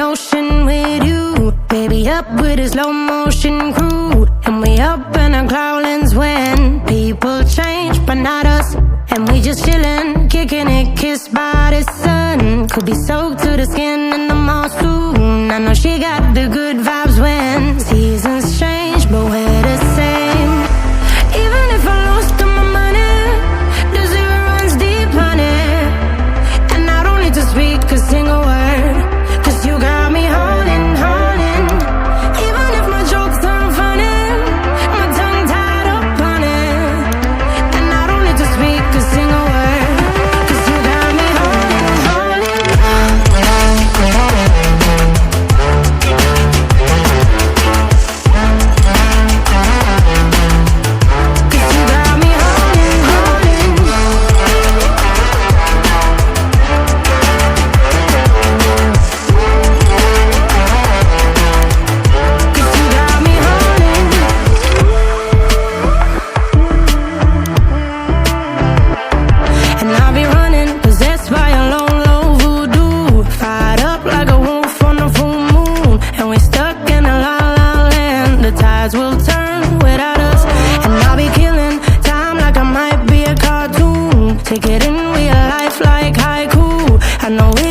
ocean with you, baby, up with a slow motion crew. And we up in our growlings when people change, but not us. And we just chillin', kicking it, kissed by the sun. Could be soaked to the skin in the mall soon. I know she got the good vibes when seasons change, but we're the same. Even if I lost all my money, the zero runs deep, honey. And I don't need to speak a single word, 'cause you got me holding, holding. Even if my jokes aren't funny, my tongue tied up on it. And I don't need to speak a single word, 'cause you got me holding, holding. 'Cause you got me holding, holding. 'Cause you got me holding. And I'll be running, possessed by a low, low voodoo. Fired up like a wolf on a full moon. And we're stuck in a la la land. The tides will turn without us. And I'll be killing time like I might be a cartoon. Take it in real life like haiku. I know it